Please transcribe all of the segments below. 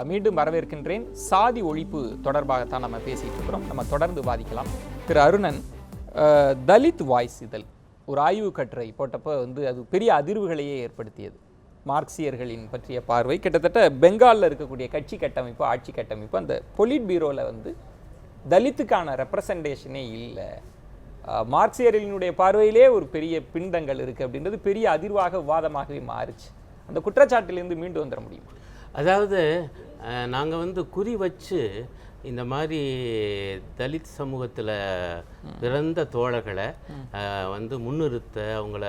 மீண்டும் வரவேற்கின்றேன். சாதி ஒழிப்பு தொடர்பாகத்தான் நம்ம பேசிட்டு இருக்கிறோம். நம்ம தொடர்ந்து வாதிக்கலாம். திரு அருணன், தலித் வாய்ஸ் இதழ் ஒரு ஆய்வு கட்டுரை போட்டப்போ அது பெரிய அதிர்வுகளையே ஏற்படுத்தியது. மார்க்சியர்களின் பற்றிய பார்வை, கிட்டத்தட்ட பெங்காலில் இருக்கக்கூடிய கட்சி கட்டமைப்பு, ஆட்சி கட்டமைப்பு, அந்த பொலிட் பியூரோவில் தலித்துக்கான ரெப்ரசன்டேஷனே இல்லை, மார்க்சியர்களினுடைய பார்வையிலே ஒரு பெரிய பிண்டங்கள் இருக்குது அப்படின்றது பெரிய அதிர்வாக விவாதமாகவே மாறிச்சு. அந்த குற்றச்சாட்டிலிருந்து மீண்டு வந்துட முடியும்? அதாவது நாங்கள் குறி வச்சு இந்த மாதிரி தலித் சமூகத்தில் பிறந்த தோழர்களை முன்னிறுத்த, அவங்கள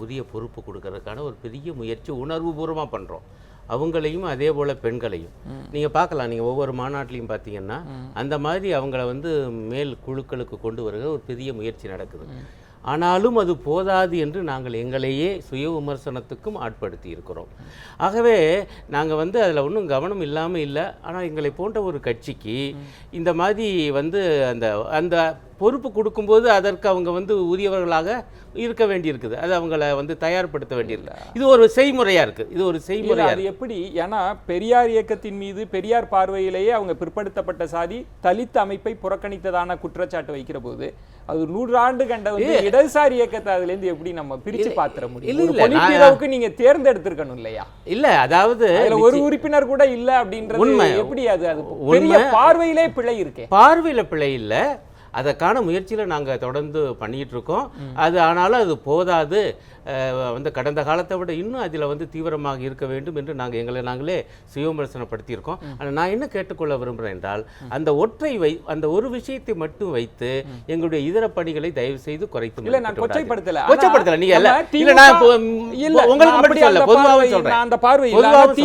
உரிய பொறுப்பு கொடுக்கறதுக்கான ஒரு பெரிய முயற்சி உணர்வுபூர்வமாக பண்ணுறோம். அவங்களையும் அதே போல் பெண்களையும் நீங்கள் பார்க்கலாம். நீங்கள் ஒவ்வொரு மாநாட்டிலையும் பார்த்தீங்கன்னா அந்த மாதிரி அவங்கள மேல் குழுக்களுக்கு கொண்டு வருகிற ஒரு பெரிய முயற்சி நடக்குது. ஆனாலும் அது போதாது என்று நாங்கள் எங்களையே சுய விமர்சனத்துக்கும் ஆட்படுத்தி இருக்கிறோம். ஆகவே நாங்கள் அதில் ஒன்றும் கவனம் இல்லாமல் இல்லை. ஆனால் எங்களை போன்ற ஒரு கட்சிக்கு இந்த மாதிரி அந்த அந்த பொறுப்பு கொடுக்கும்போது அதற்கு அவங்க உரியவர்களாக இருக்க வேண்டியிருக்குது. அது அவங்கள தயார்படுத்த வேண்டியிருக்கு. இது ஒரு செய்முறையாக இருக்குது. இது ஒரு செய்முறை. அது எப்படி? ஏன்னா பெரியார் இயக்கத்தின் மீது, பெரியார் பார்வையிலேயே அவங்க பிற்படுத்தப்பட்ட சாதி தலித் அமைப்பை புறக்கணித்ததான குற்றச்சாட்டு வைக்கிற போது அது 100 ஆண்டு கண்ட இடதுசாரி இயக்கத்தை அதுல இருந்து எப்படி நம்ம பிரிச்சு பாத்திர முடியும்? நீங்க தேர்ந்தெடுத்திருக்கணும் இல்லையா? இல்ல, அதாவது ஒரு உறுப்பினர் கூட இல்ல அப்படின்றது எப்படி? அது பெரிய பார்வையிலே பிழை இருக்கே. பார்வையில பிழை இல்ல, அதற்கான முயற்சியில் நாங்கள் தொடர்ந்து பண்ணிகிட்டு இருக்கோம். அது ஆனாலும் அது போதாது. கடந்த காலத்தை விட இன்னும் அதில் தீவிரமாக இருக்க வேண்டும் என்று எங்களை நாங்களே சுயவிமர்சனப்படுத்தியிருக்கோம். ஆனால் நான் என்ன கேட்டுக்கொள்ள விரும்புகிறேன் என்றால், அந்த ஒரு விஷயத்தை மட்டும் வைத்து எங்களுடைய இதர பணிகளை தயவு செய்து குறைத்து கொச்சைப்படுத்தல.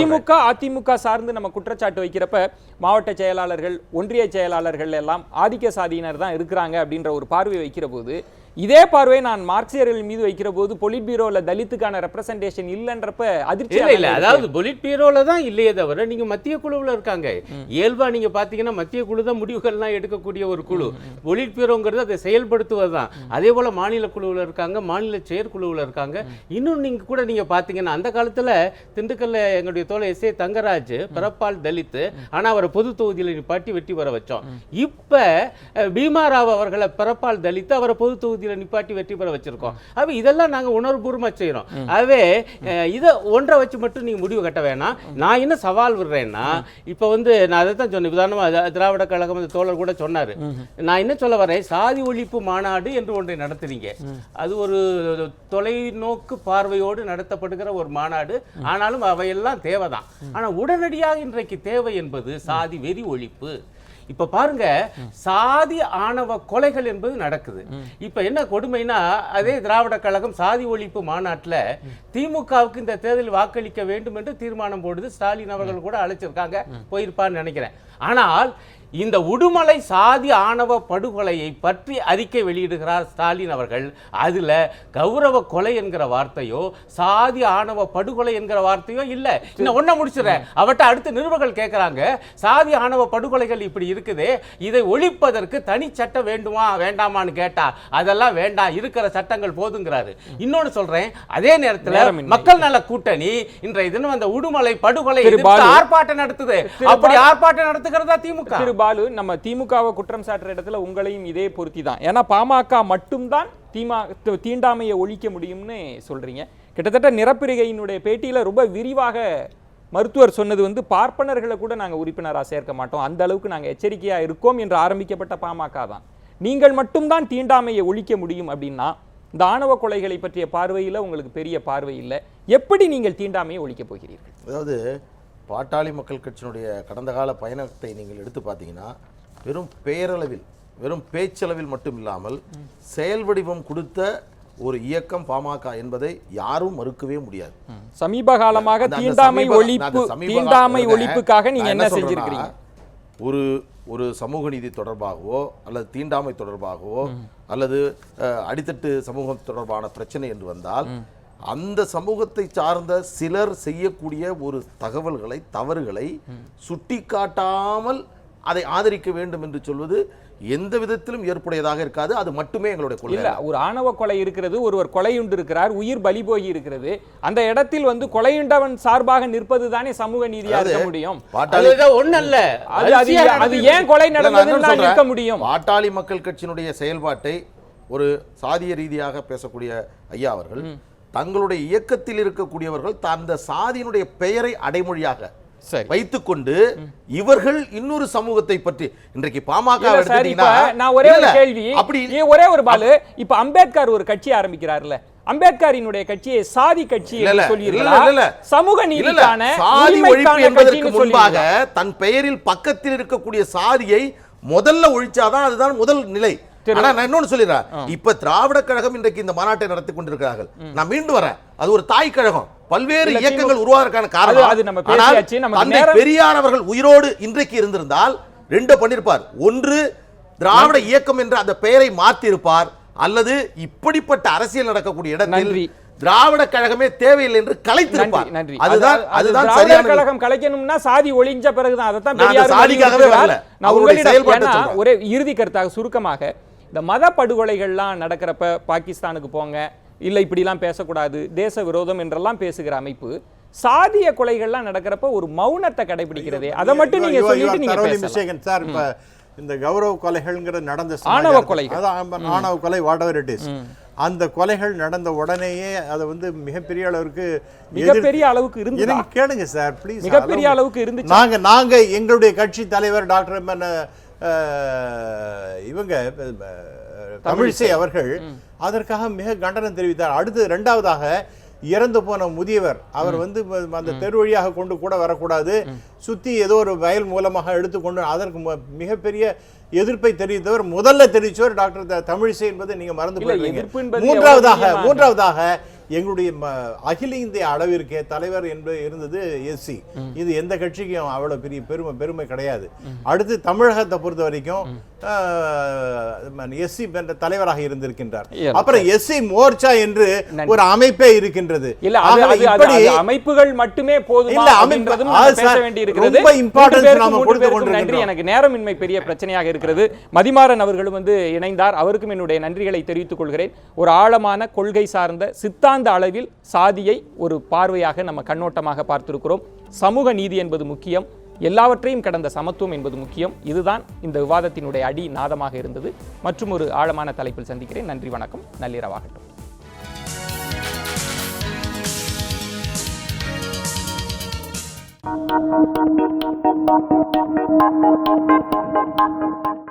திமுக அதிமுக சார்ந்து நம்ம குற்றச்சாட்டு வைக்கிறப்ப மாவட்ட செயலாளர்கள், ஒன்றிய செயலாளர்கள் எல்லாம் ஆதிக்க சாதியினர் தான் இருக்கிறாங்க அப்படின்ற ஒரு பார்வை வைக்கிற போது, இதே பார்வை நான் மார்க்சியர்கள் மீது வைக்கிற போது பொலிட் பியூரோல தலித்துக்கான ரெப்ரசன்டேஷன் இல்லன்றப்ப அதிர்ச்சி இல்ல. அதாவது பொலிட் பியூரோல தான் இல்லையே தவிர நீங்க மத்திய குழுவில் இருக்காங்க. இயல்பா நீங்க பாத்தீங்கன்னா மத்திய குழு தான் முடிவுகள்லாம் எடுக்கக்கூடிய ஒரு குழு. பொலிட் பியூரோங்கிறது அதை செயல்படுத்துவது தான். அதே போல மாநில குழுவில் இருக்காங்க, மாநில செயற்குழுவில் இருக்காங்க. இன்னும் நீங்க பாத்தீங்கன்னா அந்த காலத்துல திண்டுக்கல்ல எங்களுடைய தோழர் எஸ்.ஏ. தங்கராஜ் பிறப்பால் தலித்து, ஆனா அவரை பொது தொகுதியில் நிப்பாட்டி வெற்றி பெற வச்சோம். இப்ப பீமாராவ் அவர்களை பிறப்பால் தலித்து, அவரை பொது தொகுதியில் நிப்பாட்டி வெற்றி பெற வச்சிருக்கோம். அப்ப இதெல்லாம் நாங்க உணர்வுபூர்வமா செய்யறோம். ஆகவே இதை ஒன்றை வச்சு மட்டும் நீங்க முடிவு கட்ட வேணாம். நான் என்ன சவால் விடுறேன்னா, இப்ப நான் அதை தான் சொன்னேன். உதாரணமா திராவிட கழகம் தோழர் கூட சொன்னாரு. நான் என்ன சொல்ல வரேன், சாதி ஒழிப்பு மாநாடு என்று ஒன்றை நடத்துறீங்க. அது ஒரு தொலைநோக்கு பார்வையோடு நடத்தப்படுகிற ஒரு மாநாடு. ஆனாலும் அவையெல்லாம் தேவைதான். ஆனா உடனடியாக இன்றைக்கு தேவை என்பது சாதி வெறி ஒழிப்பு. இப்ப பாருங்க, சாதி ஆணவ கொலைகள் என்பது நடக்குது. இப்ப என்ன கொடுமைனா, அதே திராவிட கழகம் சாதி ஒழிப்பு மாநாட்டில் திமுகவுக்கு இந்த தேர்தலில் வாக்களிக்க வேண்டும் என்று தீர்மானம் போடுது. ஸ்டாலின் அவர்கள் கூட அழைச்சிருக்காங்க, போயிருப்பான்னு நினைக்கிறேன். ஆனால் இந்த உடுமலை சாதி ஆணவ படுகொலையை பற்றி அறிக்கை வெளியிடுகிறார் ஸ்டாலின் அவர்கள். அதுல கௌரவ கொலை என்கிற வார்த்தையோ சாதி ஆணவ படுகொலை என்கிற வார்த்தையோ இல்ல. இன்னும் ஒன்ன முடிச்சுறேன். அவட்ட அடுத்த நிருபர்கள் கேட்கிறாங்க, சாதி ஆணவ படுகொலைகள் இப்படி இருக்குது, இதை ஒழிப்பதற்கு தனி சட்டம் வேண்டுமா வேண்டாமான்னு கேட்டா அதெல்லாம் வேண்டாம், இருக்கிற சட்டங்கள் போதுங்கிறாரு. இன்னொன்னு சொல்றேன், அதே நேரத்தில் மக்கள் நல கூட்டணி இன்றைய தினம் அந்த உடுமலை படுகொலை ஆர்ப்பாட்டம் நடத்துது. அப்படி ஆர்ப்பாட்டம் நடத்துகிறதா திமுக? பாலு, நம்ம திமுகவை குற்றம் சாட்டுற இடத்துல உங்களையும் இதே பொருத்தி தான். ஏன்னா பாமக மட்டும்தான் தீண்டாமையை ஒழிக்க முடியும்னு சொல்றீங்க. கிட்டத்தட்ட நிரப்பிரிகையினுடைய பேட்டியில ரொம்ப விரிவாக மருத்துவர் சொன்னது பார்ப்பனர்களை கூட நாங்க உறுப்பினராக சேர்க்க மாட்டோம், அந்த அளவுக்கு நாங்க எச்சரிக்கையா இருக்கோம் என்று ஆரம்பிக்கப்பட்ட பாமக தான். நீங்கள் மட்டும்தான் தீண்டாமையை ஒழிக்க முடியும் அப்படின்னா, இந்த ஆணவ கொலைகளை பற்றிய பார்வையில் உங்களுக்கு பெரிய பார்வை இல்லை. எப்படி நீங்கள் தீண்டாமையை ஒழிக்க போகிறீர்கள்? அதாவது பாட்டாளி மக்கள் கட்சியினுடைய கடந்த கால பயணத்தை நீங்கள் எடுத்து பார்த்தீங்கன்னா, வெறும் பெயரளவில், வெறும் பேச்சளவில் மட்டும் இல்லாமல் செயல் வடிவம் கொடுத்த ஒரு இயக்கம் பாமக என்பதை யாரும் மறுக்கவே முடியாது. சமீப காலமாக தீண்டாமை ஒழிப்புக்காக நீங்க என்ன செஞ்சிருக்கீங்க? ஒரு சமூக நீதி தொடர்பாகவோ அல்லது தீண்டாமை தொடர்பாகவோ அல்லது அடித்தட்டு சமூகம் தொடர்பான பிரச்சனை என்று வந்தால், அந்த சமூகத்தை சார்ந்த சிலர் செய்யக்கூடிய ஒரு தகவல்களை, தவறுகளை சுட்டி காட்டாமல் அதை ஆதரிக்க வேண்டும் என்று சொல்வது எந்த விதத்திலும் ஏற்புடையதாக இருக்காது. அது மட்டுமே எங்களுடைய கொள்கை. இல்ல, ஒரு ஆணவ கொலை இருக்கிறது, ஒருவர் கொலையுண்டு இருக்கிறார், உயிர் பலி போய் இருக்கிறது. அந்த இடத்தில் வந்து கொலையுண்டவன் சார்பாக நிற்பது தானே சமூக நீதியா இருக்க முடியும். ஒண்ணல்ல, அது ஏன் கொலை நடந்ததுன்னு இருக்க முடியும். பாட்டாளி மக்கள் கட்சியினுடைய செயல்பாட்டை ஒரு சாதிய ரீதியாக பேசக்கூடிய ஐயா அவர்கள், தங்களுடைய இயக்கத்தில் இருக்கக்கூடியவர்கள் அந்த சாதியினுடைய பெயரை அடைமொழியாக வைத்துக்கொண்டு இவர்கள் இன்னொரு சமூகத்தை பற்றி இன்றைக்கு பாமக நான் ஒரே ஒரு கேள்வி, ஒரே ஒரு பாலு, இப்ப அம்பேத்கர் ஒரு கட்சி ஆரம்பிக்கிறார்ல, அம்பேத்கரினுடைய கட்சியை சாதி கட்சி சொல்லியிருக்கிறார். சமூக நீதிக்கான சாதி ஒழிப்பு என்பதற்கு முன்பாக தன் பெயரில் பக்கத்தில் இருக்கக்கூடிய சாதியை முதல்ல ஒழிச்சாதான் அதுதான் முதல் நிலை. ஆனா நான் இன்னொன்னு சொல்லிடுறேன், இப்ப திராவிட கழகம் இன்றைக்கு இந்த மாநாட்டை நடத்தி கொண்டிருக்கிறார்கள். நான் மீண்டும் வரேன், அது ஒரு தாய் கழகம். பல்வேறு இயக்கங்கள் உருவாவதற்கான காரணம் தந்தை பெரியார் அவர்கள் உயிரோடு இன்றைக்கு இருந்திருந்தால் ரெண்டு பண்ணிருப்பார். ஒன்று, திராவிட இயக்கம் என்ற அந்த பெயரை மாற்றி இருப்பார், அல்லது இப்படிப்பட்ட அரசியல் நடக்கக்கூடிய இடத்தில் திராவிட கழகமே தேவையில்லை என்று கலைத்திருப்பார். அதுதான் சரியான கழகம் கலைக்கணும்னா சாதி ஒழிஞ்ச பிறகுதான். அதைத்தான் பெரியார் சாதிக்காகவே வரல. நான் உங்களிடம் ஒரே இறுதி கருத்தாக சுருக்கமாக, இந்த மத படுகொலைகள்லாம் நடக்கிறப்ப பாகிஸ்தானுக்கு போங்க, இல்லை இப்படிலாம் பேசக்கூடாது, தேச விரோதம் என்றெல்லாம் பேசுகிற அமைப்பு, சாதிய கொலைகள்லாம் நடக்கிறப்ப ஒரு மௌனத்தை கடைபிடிக்கிறதே, அதை மட்டும் நீங்க சொல்லிட்டு நீங்க பேசலாம் சார். இப்ப இந்த கௌரவ கொலைகள்ங்கிறது நடந்த ஆணவ கொலைகள், ஆணவ கொலை வாட் எவர் இட் இஸ், அந்த கொலைகள் நடந்த உடனேயே அதை வந்து மிகப்பெரிய அளவுக்கு இருந்துச்சு. கேளுங்க சார் ப்ளீஸ், மிகப்பெரிய அளவுக்கு இருந்துச்சு. நாங்க எங்களுடைய கட்சி தலைவர் டாக்டர் இவங்க தமிழிசை அவர்கள் அதற்காக மிக கண்டனம் தெரிவித்தார். அடுத்து இரண்டாவதாக இறந்து போன முதியவர், அவர் வந்து அந்த தெரு வழியாக கொண்டு கூட வரக்கூடாது, சுத்தி ஏதோ ஒரு வயல் மூலமாக எடுத்துக்கொண்டு, அதற்கு மிகப்பெரிய எதிர்ப்பை தெரிவித்தவர், முதல்ல தெரிவித்தவர் டாக்டர் தமிழிசை என்பதை நீங்க மறந்து போயிருக்கீங்க. மூன்றாவதாக எங்களுடைய அகில இந்திய அளவிற்கே தலைவர் என்று இருந்தது எஸ்சி. இது எந்த கட்சிக்கும் அவ்வளவு பெரிய பெருமை கிடையாது. அடுத்து தமிழகத்தை பொறுத்த வரைக்கும் எஸ்சி தலைவராக இருந்திருக்கின்றார். அப்புறம் எஸ்சி மோர்ச்சா என்று ஒரு அமைப்பே இருக்கின்றது. அமைப்புகள் மட்டுமே நன்றி. எனக்கு நேரமின்மை பெரிய பிரச்சனையாக இருக்கிறது. மதிமாறன் அவர்களும் வந்து இணைந்தார், அவருக்கும் என்னுடைய நன்றிகளை தெரிவித்துக் கொள்கிறேன். ஒரு ஆழமான கொள்கை சார்ந்த சித்தாந்த அளவில் சாதியை ஒரு பார்வையாக நம்ம கண்ணோட்டமாக பார்த்திருக்கிறோம். சமூக நீதி என்பது முக்கியம், எல்லாவற்றையும் கடந்த சமத்துவம் என்பது முக்கியம். இதுதான் இந்த விவாதத்தினுடைய அடி நாதமாக இருந்தது. மற்றும் ஒரு ஆழமான தலைப்பில் சந்திக்கிறேன். நன்றி, வணக்கம், நள்ளிரவாகட்டும்.